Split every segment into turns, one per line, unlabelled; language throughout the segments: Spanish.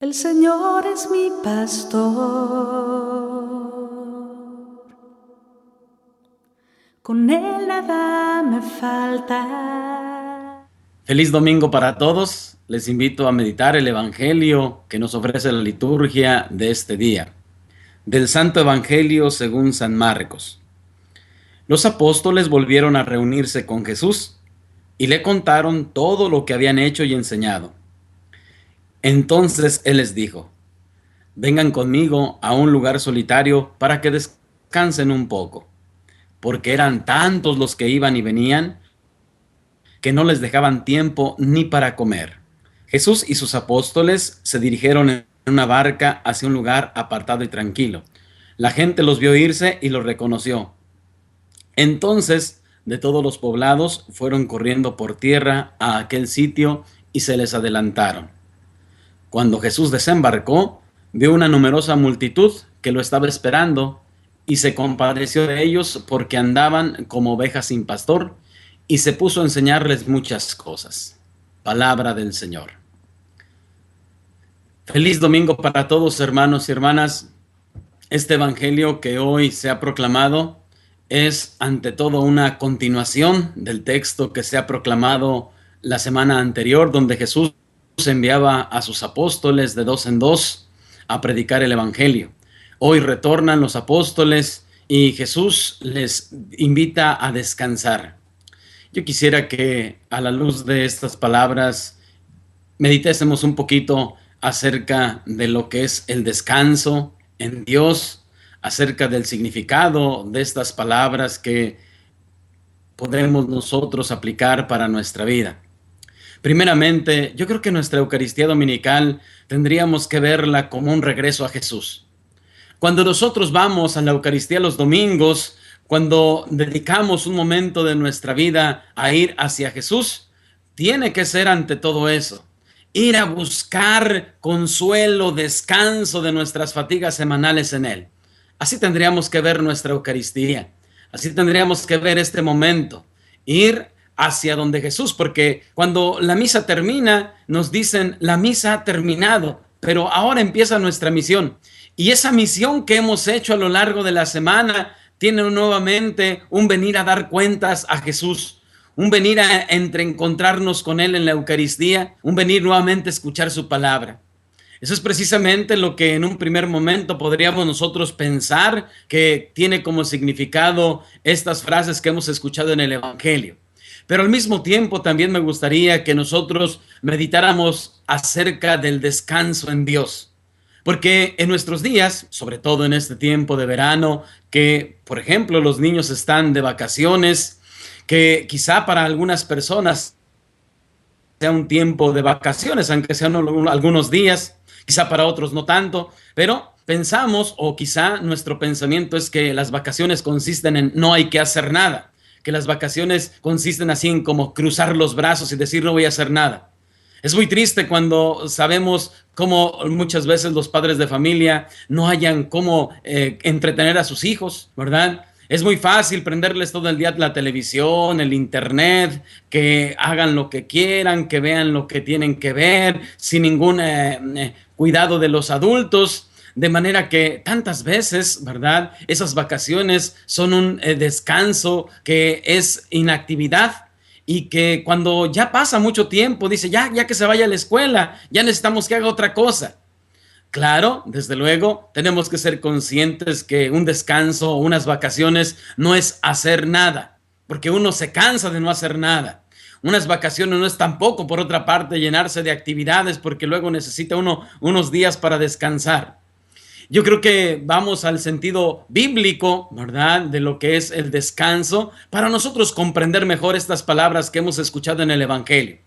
El Señor es mi pastor, con Él nada me falta.
Feliz domingo para todos. Les invito a meditar el Evangelio que nos ofrece la liturgia de este día. Del Santo Evangelio según San Marcos. Los apóstoles volvieron a reunirse con Jesús y le contaron todo lo que habían hecho y enseñado. Entonces Él les dijo: vengan conmigo a un lugar solitario para que descansen un poco, porque eran tantos los que iban y venían que no les dejaban tiempo ni para comer. Jesús y sus apóstoles se dirigieron en una barca hacia un lugar apartado y tranquilo. La gente los vio irse y los reconoció. Entonces, de todos los poblados fueron corriendo por tierra a aquel sitio y se les adelantaron. Cuando Jesús desembarcó, vio una numerosa multitud que lo estaba esperando y se compadeció de ellos porque andaban como ovejas sin pastor, y se puso a enseñarles muchas cosas. Palabra del Señor. Feliz domingo para todos, hermanos y hermanas. Este evangelio que hoy se ha proclamado es ante todo una continuación del texto que se ha proclamado la semana anterior, donde Jesús enviaba a sus apóstoles de dos en dos a predicar el evangelio. Hoy retornan los apóstoles y Jesús les invita a descansar. Yo quisiera que a la luz de estas palabras meditésemos un poquito acerca de lo que es el descanso en Dios, acerca del significado de estas palabras que podremos nosotros aplicar para nuestra vida. Primeramente, yo creo que nuestra Eucaristía dominical tendríamos que verla como un regreso a Jesús. Cuando nosotros vamos a la Eucaristía los domingos, cuando dedicamos un momento de nuestra vida a ir hacia Jesús, tiene que ser ante todo eso, ir a buscar consuelo, descanso de nuestras fatigas semanales en Él. Así tendríamos que ver nuestra Eucaristía, así tendríamos que ver este momento, ir hacia donde Jesús, porque cuando la misa termina, nos dicen, la misa ha terminado, pero ahora empieza nuestra misión. Y esa misión que hemos hecho a lo largo de la semana tiene nuevamente un venir a dar cuentas a Jesús, un venir a encontrarnos con Él en la Eucaristía, un venir nuevamente a escuchar su palabra. Eso es precisamente lo que en un primer momento podríamos nosotros pensar que tiene como significado estas frases que hemos escuchado en el Evangelio. Pero al mismo tiempo también me gustaría que nosotros meditáramos acerca del descanso en Dios. Porque en nuestros días, sobre todo en este tiempo de verano, que por ejemplo los niños están de vacaciones, que quizá para algunas personas sea un tiempo de vacaciones, aunque sean algunos días, quizá para otros no tanto, pero pensamos, o quizá nuestro pensamiento es que las vacaciones consisten en no hay que hacer nada, que las vacaciones consisten así en como cruzar los brazos y decir no voy a hacer nada. Es muy triste cuando sabemos cómo muchas veces los padres de familia no hayan cómo entretener a sus hijos, ¿verdad? Es muy fácil prenderles todo el día la televisión, el internet, que hagan lo que quieran, que vean lo que tienen que ver, sin ningún cuidado de los adultos. De manera que tantas veces, ¿verdad? Esas vacaciones son un descanso que es inactividad. Y que cuando ya pasa mucho tiempo, dice, ya que se vaya a la escuela, ya necesitamos que haga otra cosa. Claro, desde luego, tenemos que ser conscientes que un descanso o unas vacaciones no es hacer nada, porque uno se cansa de no hacer nada. Unas vacaciones no es tampoco, por otra parte, llenarse de actividades, porque luego necesita uno unos días para descansar. Yo creo que vamos al sentido bíblico, ¿verdad?, de lo que es el descanso, para nosotros comprender mejor estas palabras que hemos escuchado en el Evangelio.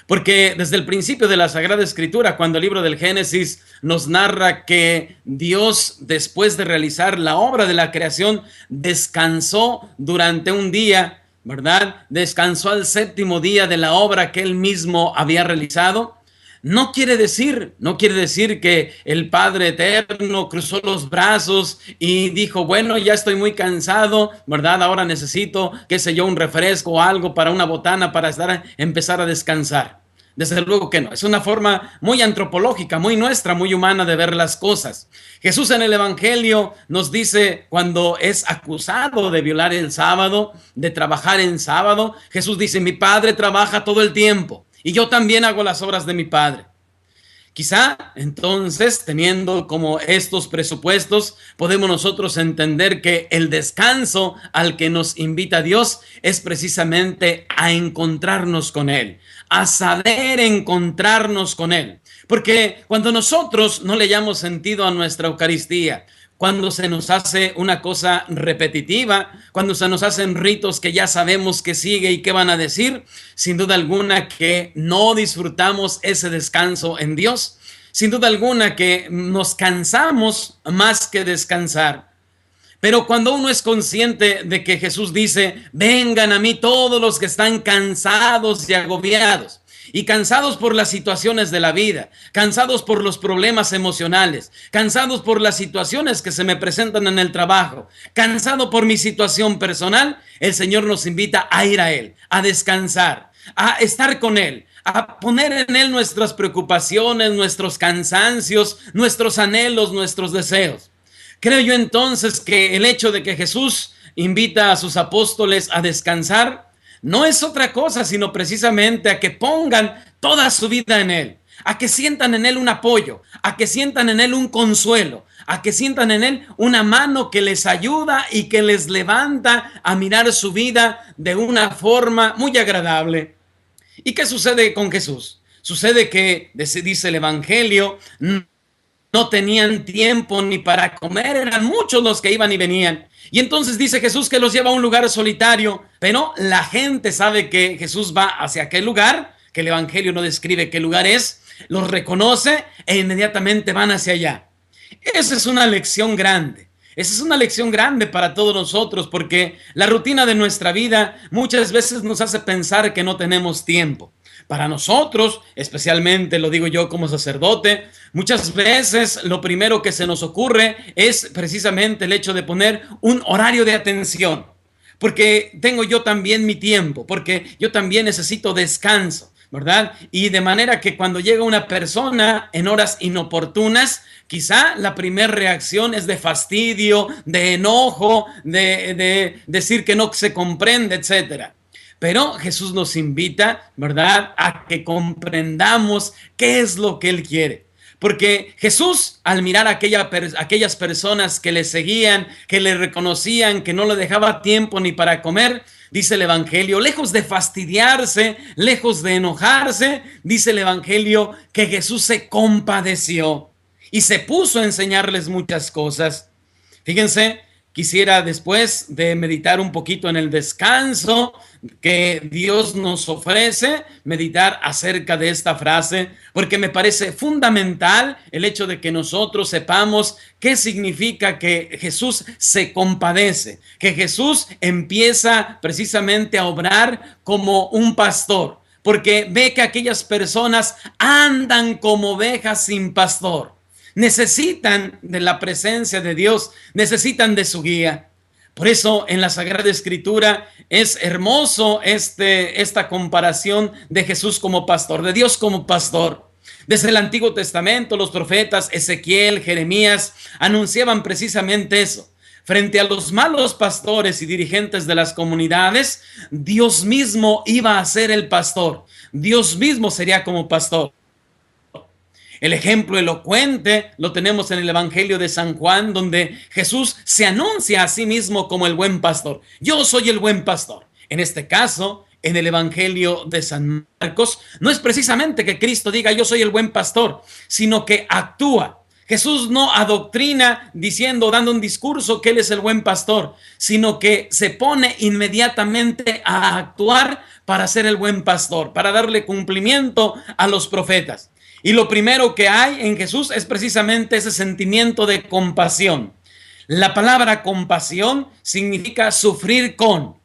Porque desde el principio de la Sagrada Escritura, cuando el libro del Génesis nos narra que Dios, después de realizar la obra de la creación, descansó durante un día, ¿verdad? Descansó al séptimo día de la obra que él mismo había realizado. No quiere decir que el Padre Eterno cruzó los brazos y dijo, bueno, ya estoy muy cansado, ¿verdad? Ahora necesito, qué sé yo, un refresco o algo para una botana para empezar a descansar. Desde luego que no. Es una forma muy antropológica, muy nuestra, muy humana de ver las cosas. Jesús en el Evangelio nos dice, cuando es acusado de violar el sábado, de trabajar en sábado, Jesús dice: mi Padre trabaja todo el tiempo y yo también hago las obras de mi Padre. Quizá entonces, teniendo como estos presupuestos, podemos nosotros entender que el descanso al que nos invita Dios es precisamente a encontrarnos con Él, a saber encontrarnos con Él. Porque cuando nosotros no le hallamos sentido a nuestra Eucaristía, cuando se nos hace una cosa repetitiva, cuando se nos hacen ritos que ya sabemos que sigue y qué van a decir, sin duda alguna que no disfrutamos ese descanso en Dios. Sin duda alguna que nos cansamos más que descansar. Pero cuando uno es consciente de que Jesús dice: vengan a mí todos los que están cansados y agobiados, y cansados por las situaciones de la vida, cansados por los problemas emocionales, cansados por las situaciones que se me presentan en el trabajo, cansado por mi situación personal, el Señor nos invita a ir a Él, a descansar, a estar con Él, a poner en Él nuestras preocupaciones, nuestros cansancios, nuestros anhelos, nuestros deseos. Creo yo entonces que el hecho de que Jesús invita a sus apóstoles a descansar no es otra cosa sino precisamente a que pongan toda su vida en Él, a que sientan en Él un apoyo, a que sientan en Él un consuelo, a que sientan en Él una mano que les ayuda y que les levanta a mirar su vida de una forma muy agradable. ¿Y qué sucede con Jesús? Sucede que, dice el Evangelio, no tenían tiempo ni para comer, eran muchos los que iban y venían. Y entonces dice Jesús que los lleva a un lugar solitario, pero la gente sabe que Jesús va hacia aquel lugar, que el Evangelio no describe qué lugar es, los reconoce e inmediatamente van hacia allá. Esa es una lección grande. Esa es una lección grande para todos nosotros, porque la rutina de nuestra vida muchas veces nos hace pensar que no tenemos tiempo. Para nosotros, especialmente lo digo yo como sacerdote, muchas veces lo primero que se nos ocurre es precisamente el hecho de poner un horario de atención, porque tengo yo también mi tiempo, porque yo también necesito descanso, ¿verdad? Y de manera que cuando llega una persona en horas inoportunas, quizá la primera reacción es de fastidio, de enojo, de decir que no se comprende, etcétera. Pero Jesús nos invita, ¿verdad?, a que comprendamos qué es lo que Él quiere. Porque Jesús, al mirar a aquellas personas que le seguían, que le reconocían, que no le dejaba tiempo ni para comer, dice el Evangelio, lejos de fastidiarse, lejos de enojarse, dice el Evangelio que Jesús se compadeció y se puso a enseñarles muchas cosas. Fíjense, quisiera, después de meditar un poquito en el descanso que Dios nos ofrece, meditar acerca de esta frase, porque me parece fundamental el hecho de que nosotros sepamos qué significa que Jesús se compadece, que Jesús empieza precisamente a obrar como un pastor, porque ve que aquellas personas andan como ovejas sin pastor. Necesitan de la presencia de Dios, necesitan de su guía. Por eso en la Sagrada Escritura es hermoso esta comparación de Jesús como pastor, de Dios como pastor. Desde el Antiguo Testamento, los profetas Ezequiel, Jeremías anunciaban precisamente eso. Frente a los malos pastores y dirigentes de las comunidades, Dios mismo iba a ser el pastor. Dios mismo sería como pastor. El ejemplo elocuente lo tenemos en el Evangelio de San Juan, donde Jesús se anuncia a sí mismo como el buen pastor. Yo soy el buen pastor. En este caso, en el Evangelio de San Marcos, no es precisamente que Cristo diga yo soy el buen pastor, sino que actúa. Jesús no adoctrina diciendo, dando un discurso que Él es el buen pastor, sino que se pone inmediatamente a actuar para ser el buen pastor, para darle cumplimiento a los profetas. Y lo primero que hay en Jesús es precisamente ese sentimiento de compasión. La palabra compasión significa sufrir con.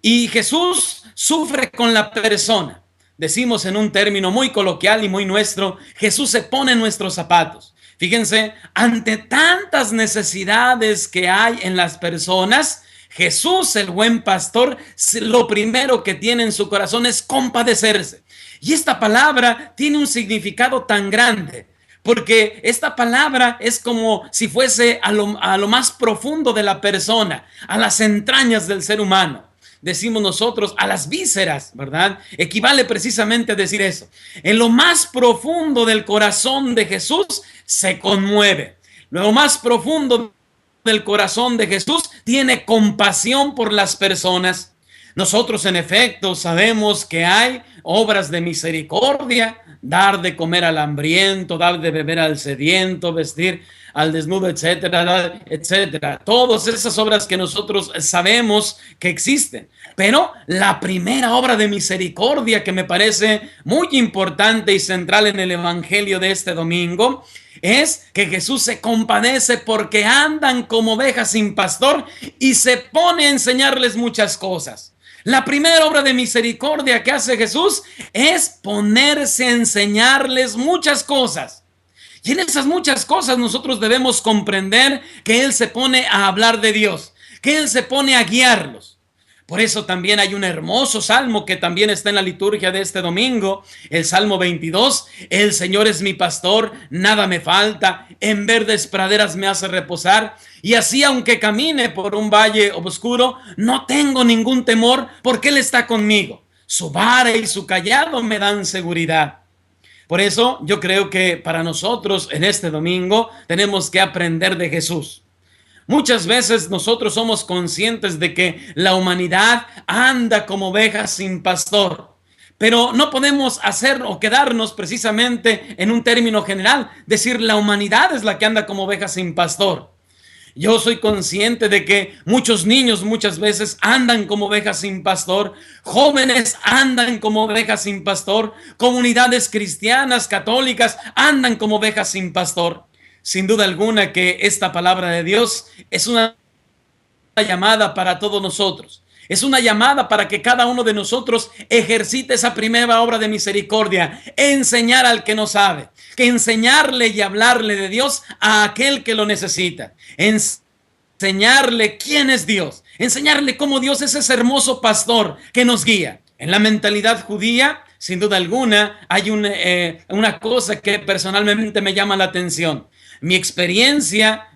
Y Jesús sufre con la persona. Decimos en un término muy coloquial y muy nuestro, Jesús se pone en nuestros zapatos. Fíjense, ante tantas necesidades que hay en las personas, Jesús, el buen pastor, lo primero que tiene en su corazón es compadecerse. Y esta palabra tiene un significado tan grande, porque esta palabra es como si fuese a lo más profundo de la persona, a las entrañas del ser humano. Decimos nosotros, a las vísceras, ¿verdad? Equivale precisamente a decir eso. En lo más profundo del corazón de Jesús se conmueve. Lo más profundo del corazón de Jesús tiene compasión por las personas. Nosotros, en efecto, sabemos que hay obras de misericordia, dar de comer al hambriento, dar de beber al sediento, vestir al desnudo, etcétera, etcétera. Todas esas obras que nosotros sabemos que existen. Pero la primera obra de misericordia que me parece muy importante y central en el evangelio de este domingo es que Jesús se compadece porque andan como ovejas sin pastor y se pone a enseñarles muchas cosas. La primera obra de misericordia que hace Jesús es ponerse a enseñarles muchas cosas. Y en esas muchas cosas nosotros debemos comprender que Él se pone a hablar de Dios, que Él se pone a guiarlos. Por eso también hay un hermoso salmo que también está en la liturgia de este domingo, el Salmo 22. El Señor es mi pastor, nada me falta, en verdes praderas me hace reposar, y así aunque camine por un valle oscuro, no tengo ningún temor, porque Él está conmigo. Su vara y su cayado me dan seguridad. Por eso yo creo que para nosotros en este domingo tenemos que aprender de Jesús. Muchas veces nosotros somos conscientes de que la humanidad anda como ovejas sin pastor, pero no podemos hacer o quedarnos precisamente en un término general, decir la humanidad es la que anda como ovejas sin pastor. Yo soy consciente de que muchos niños muchas veces andan como ovejas sin pastor, jóvenes andan como ovejas sin pastor, comunidades cristianas, católicas andan como ovejas sin pastor. Sin duda alguna que esta palabra de Dios es una llamada para todos nosotros. Es una llamada para que cada uno de nosotros ejercite esa primera obra de misericordia, enseñar al que no sabe, que enseñarle y hablarle de Dios a aquel que lo necesita, enseñarle quién es Dios, enseñarle cómo Dios es ese hermoso pastor que nos guía. En la mentalidad judía, sin duda alguna, hay una cosa que personalmente me llama la atención. Mi experiencia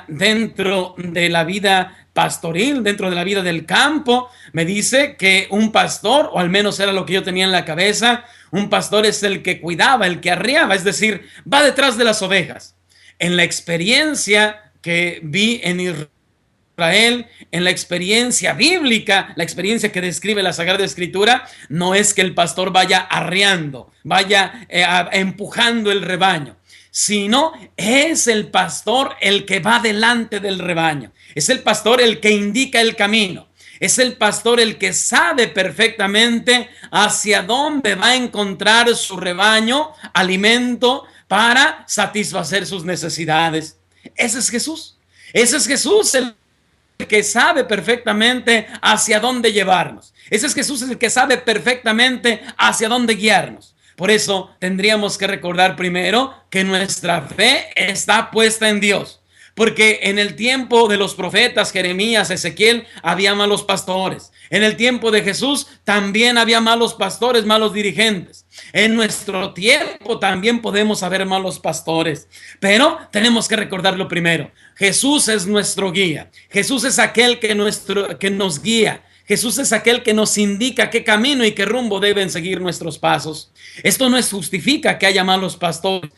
dentro de la vida pastoril, dentro de la vida del campo, me dice que un pastor, o al menos era lo que yo tenía en la cabeza, un pastor es el que cuidaba, el que arreaba, es decir, va detrás de las ovejas. En la experiencia que vi en Israel, en la experiencia bíblica, la experiencia que describe la Sagrada Escritura, no es que el pastor vaya arreando, vaya empujando el rebaño, sino es el pastor el que va delante del rebaño. Es el pastor el que indica el camino. Es el pastor el que sabe perfectamente hacia dónde va a encontrar su rebaño alimento para satisfacer sus necesidades. Ese es Jesús. Ese es Jesús el que sabe perfectamente hacia dónde llevarnos. Ese es Jesús el que sabe perfectamente hacia dónde guiarnos. Por eso tendríamos que recordar primero que nuestra fe está puesta en Dios. Porque en el tiempo de los profetas Jeremías, Ezequiel, había malos pastores. En el tiempo de Jesús también había malos pastores, malos dirigentes. En nuestro tiempo también podemos haber malos pastores. Pero tenemos que recordarlo primero. Jesús es nuestro guía. Jesús es aquel que nos guía. Jesús es aquel que nos indica qué camino y qué rumbo deben seguir nuestros pasos. Esto no justifica que haya malos pastores.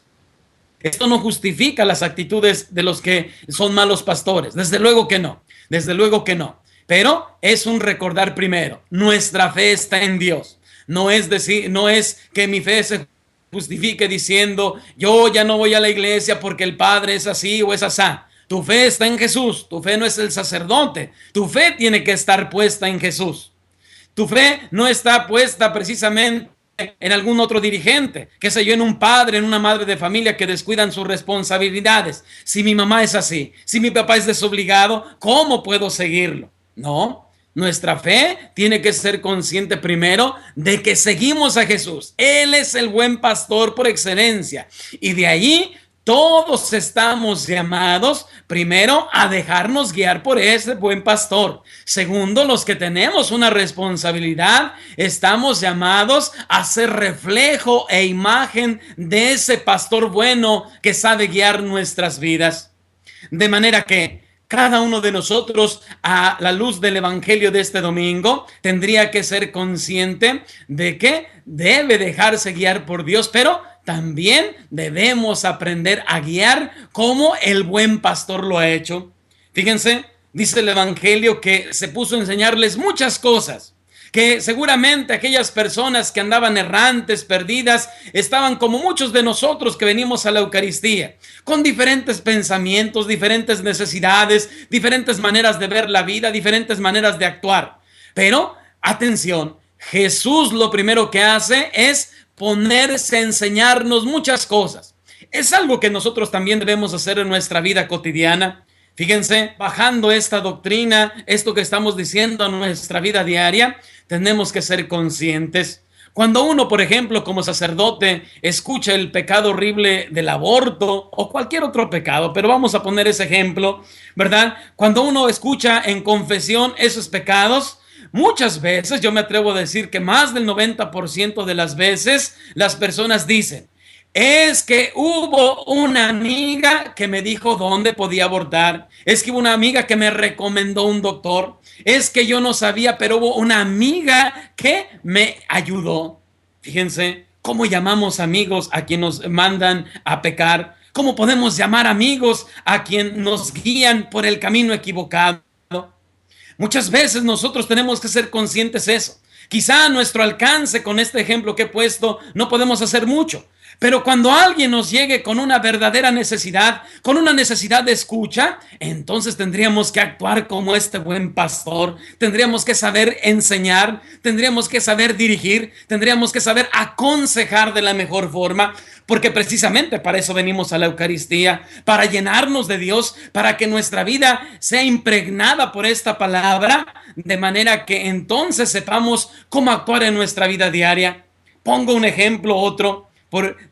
Esto no justifica las actitudes de los que son malos pastores. Desde luego que no. Desde luego que no. Pero es un recordar primero. Nuestra fe está en Dios. No es que mi fe se justifique diciendo yo ya no voy a la iglesia porque el padre es así o es asá. Tu fe está en Jesús, tu fe no es el sacerdote, tu fe tiene que estar puesta en Jesús. Tu fe no está puesta precisamente en algún otro dirigente, qué sé yo, en un padre, en una madre de familia que descuidan sus responsabilidades. Si mi mamá es así, si mi papá es desobligado, ¿cómo puedo seguirlo? No, nuestra fe tiene que ser consciente primero de que seguimos a Jesús. Él es el buen pastor por excelencia y de allí Todos estamos llamados, primero, a dejarnos guiar por ese buen pastor. Segundo, los que tenemos una responsabilidad, estamos llamados a ser reflejo e imagen de ese pastor bueno que sabe guiar nuestras vidas. De manera que cada uno de nosotros, a la luz del evangelio de este domingo, tendría que ser consciente de que debe dejarse guiar por Dios, pero también debemos aprender a guiar como el buen pastor lo ha hecho. Fíjense, dice el evangelio que se puso a enseñarles muchas cosas, que seguramente aquellas personas que andaban errantes, perdidas, estaban como muchos de nosotros que venimos a la Eucaristía, con diferentes pensamientos, diferentes necesidades, diferentes maneras de ver la vida, diferentes maneras de actuar. Pero, atención, Jesús lo primero que hace es ponerse a enseñarnos muchas cosas. Es algo que nosotros también debemos hacer en nuestra vida cotidiana. Fíjense, bajando esta doctrina, esto que estamos diciendo en nuestra vida diaria, tenemos que ser conscientes. Cuando uno, por ejemplo, como sacerdote, escucha el pecado horrible del aborto o cualquier otro pecado, pero vamos a poner ese ejemplo, ¿verdad? Cuando uno escucha en confesión esos pecados, muchas veces, yo me atrevo a decir que más del 90% de las veces, las personas dicen, es que hubo una amiga que me dijo dónde podía abortar, es que hubo una amiga que me recomendó un doctor, es que yo no sabía, pero hubo una amiga que me ayudó. Fíjense cómo llamamos amigos a quien nos mandan a pecar, cómo podemos llamar amigos a quien nos guían por el camino equivocado. Muchas veces nosotros tenemos que ser conscientes de eso. Quizá a nuestro alcance con este ejemplo que he puesto no podemos hacer mucho, pero cuando alguien nos llegue con una verdadera necesidad, con una necesidad de escucha, entonces tendríamos que actuar como este buen pastor, tendríamos que saber enseñar, tendríamos que saber dirigir, tendríamos que saber aconsejar de la mejor forma, porque precisamente para eso venimos a la Eucaristía, para llenarnos de Dios, para que nuestra vida sea impregnada por esta palabra, de manera que entonces sepamos cómo actuar en nuestra vida diaria. Pongo un ejemplo, otro.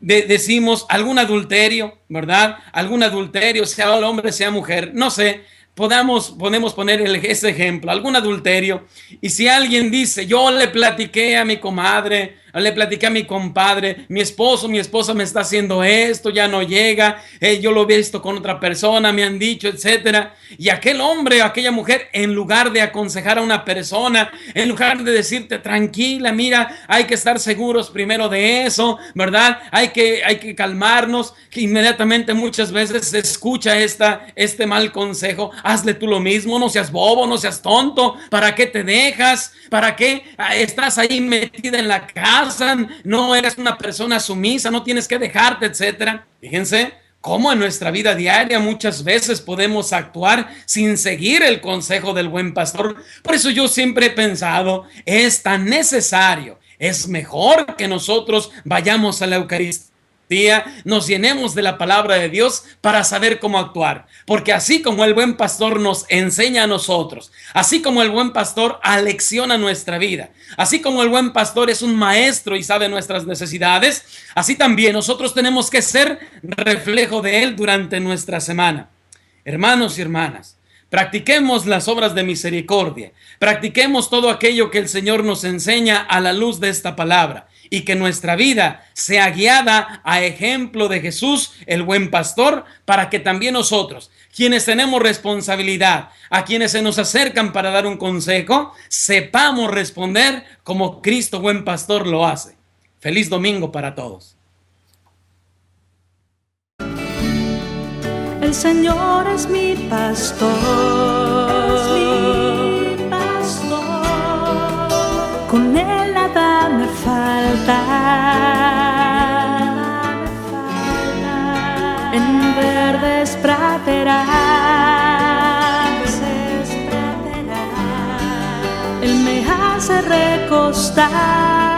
Decimos algún adulterio, ¿verdad? Algún adulterio, sea hombre, sea mujer, no sé, podemos poner ese ejemplo, algún adulterio. Y si alguien dice, yo le platiqué a mi comadre, le platiqué a mi compadre, mi esposa me está haciendo esto, ya no llega, yo lo he visto con otra persona, me han dicho, etcétera. Y aquel hombre, aquella mujer, en lugar de aconsejar a una persona, en lugar de decirte, tranquila, mira, hay que estar seguros primero de eso, ¿verdad? Hay que calmarnos, que inmediatamente muchas veces se escucha este mal consejo, hazle tú lo mismo, no seas bobo, no seas tonto, ¿para qué te dejas? ¿Para qué estás ahí metida en la casa? No eres una persona sumisa, no tienes que dejarte, etcétera. Fíjense cómo en nuestra vida diaria muchas veces podemos actuar sin seguir el consejo del buen pastor. Por eso yo siempre he pensado, es tan necesario, es mejor que nosotros vayamos a la Eucaristía, nos llenemos de la palabra de Dios para saber cómo actuar, porque así como el buen pastor nos enseña a nosotros, así como el buen pastor alecciona nuestra vida, así como el buen pastor es un maestro y sabe nuestras necesidades, así también nosotros tenemos que ser reflejo de él durante nuestra semana. Hermanos y hermanas, practiquemos las obras de misericordia, practiquemos todo aquello que el Señor nos enseña a la luz de esta palabra, y que nuestra vida sea guiada a ejemplo de Jesús, el buen pastor, para que también nosotros, quienes tenemos responsabilidad, a quienes se nos acercan para dar un consejo, sepamos responder como Cristo, buen pastor, lo hace. Feliz domingo para todos.
El Señor es mi pastor, con él nada me falta. En verdes praderas, él me hace recostar.